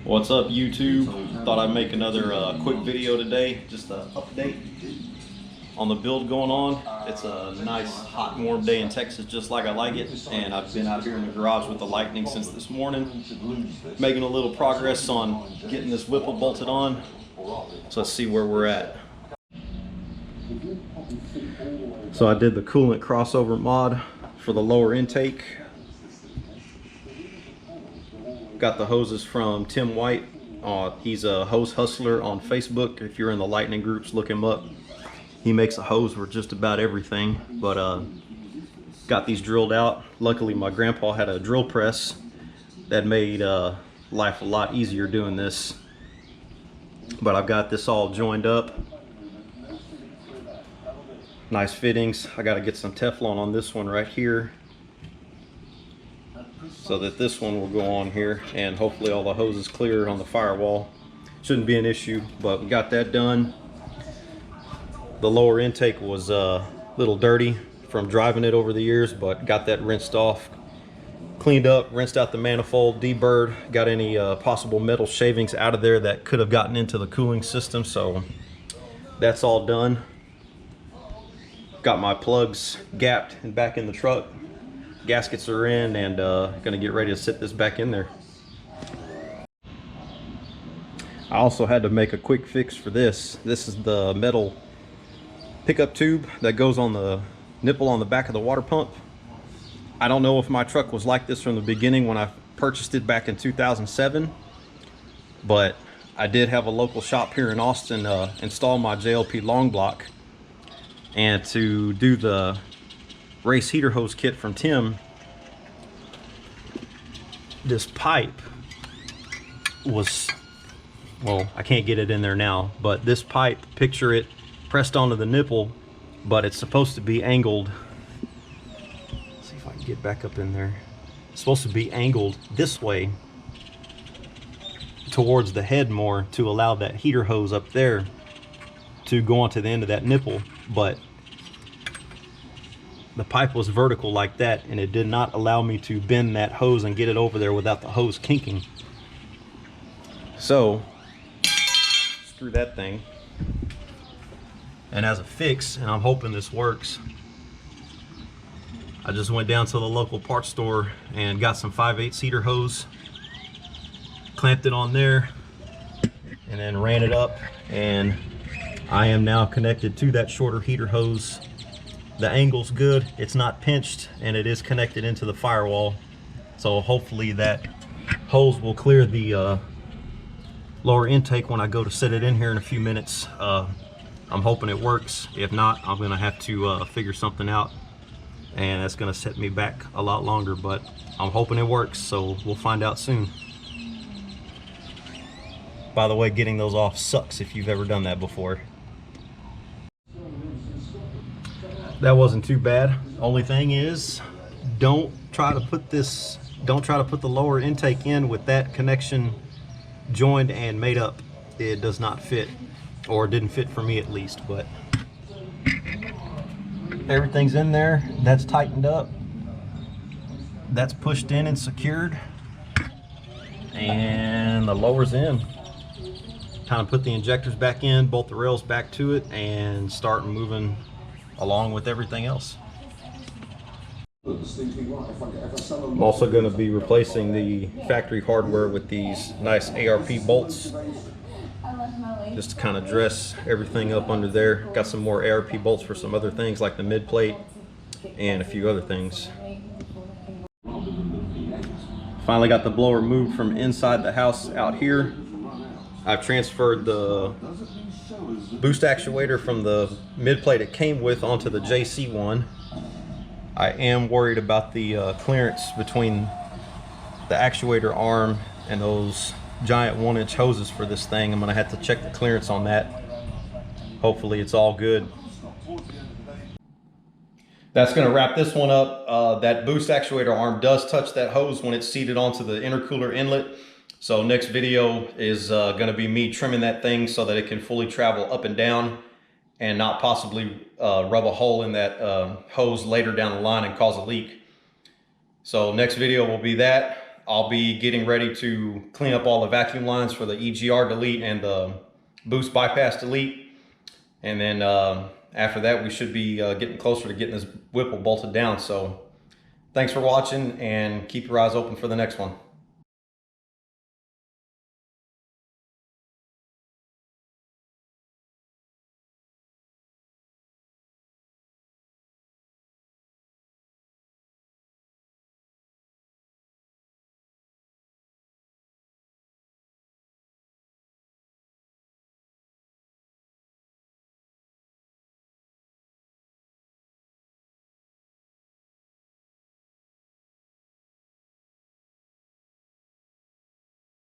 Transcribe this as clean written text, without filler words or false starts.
What's up, YouTube? Thought I'd make another quick video today, just an update on the build going on. It's a nice hot warm day in Texas, just like I like it, and I've been out here in the garage with the Lightning since this morning, making a little progress on getting this Whipple bolted on. So let's see where we're at. So I did the coolant crossover mod for the lower intake. Got the hoses from Tim White. He's a hose hustler on Facebook. If you're in the Lightning groups, look him up. He makes a hose for just about everything. But got these drilled out. Luckily my grandpa had a drill press that made life a lot easier doing this. But I've got this all joined up. Nice fittings. I got to get some Teflon on this one right here, so that this one will go on here, and hopefully all the hoses clear on the firewall. Shouldn't be an issue, but we got that done. The lower intake was a little dirty from driving it over the years, but got that rinsed off, cleaned up, rinsed out the manifold, deburred, got any possible metal shavings out of there that could have gotten into the cooling system, so that's all done. Got my plugs gapped and back in the truck. Gaskets are in, and gonna get ready to sit this back in there. I also had to make a quick fix for this. This is the metal pickup tube that goes on the nipple on the back of the water pump. I don't know if my truck was like this from the beginning when I purchased it back in 2007, but I did have a local shop here in Austin install my JLP long block, and to do the race heater hose kit from Tim, this pipe was, well, I can't get it in there now, but this pipe, picture it pressed onto the nipple, but it's supposed to be angled. Let's see if I can get back up in there. It's supposed to be angled this way towards the head more to allow that heater hose up there to go onto the end of that nipple, but the pipe was vertical like that, and it did not allow me to bend that hose and get it over there without the hose kinking. So screw that thing, and as a fix, and I'm hoping this works, I just went down to the local parts store and got some 5/8 heater hose, clamped it on there, and then ran it up, and I am now connected to that shorter heater hose. The angle's good, it's not pinched, and it is connected into the firewall. So hopefully that hose will clear the lower intake when I go to set it in here in a few minutes. I'm hoping it works. If not, I'm gonna have to figure something out, and that's gonna set me back a lot longer, but I'm hoping it works, so we'll find out soon. By the way, getting those off sucks if you've ever done that before. That wasn't too bad. Only thing is, don't try to put the lower intake in with that connection joined and made up. It does not fit, or didn't fit for me at least, but everything's in there. That's tightened up. That's pushed in and secured. And the lower's in. Time to put the injectors back in, bolt the rails back to it, and start moving along with everything else. I'm also going to be replacing the factory hardware with these nice ARP bolts, just to kind of dress everything up under there. Got some more ARP bolts for some other things like the mid plate and a few other things. Finally got the blower moved from inside the house out here. I've transferred the boost actuator from the mid plate it came with onto the JC one. I am worried about the clearance between the actuator arm and those giant 1-inch hoses for this thing. I'm gonna have to check the clearance on that. Hopefully it's all good. That's gonna wrap this one up. That boost actuator arm does touch that hose when it's seated onto the intercooler inlet. So next video is gonna be me trimming that thing so that it can fully travel up and down and not possibly rub a hole in that hose later down the line and cause a leak. So next video will be that. I'll be getting ready to clean up all the vacuum lines for the EGR delete and the boost bypass delete. And then after that, we should be getting closer to getting this Whipple bolted down. So thanks for watching, and keep your eyes open for the next one.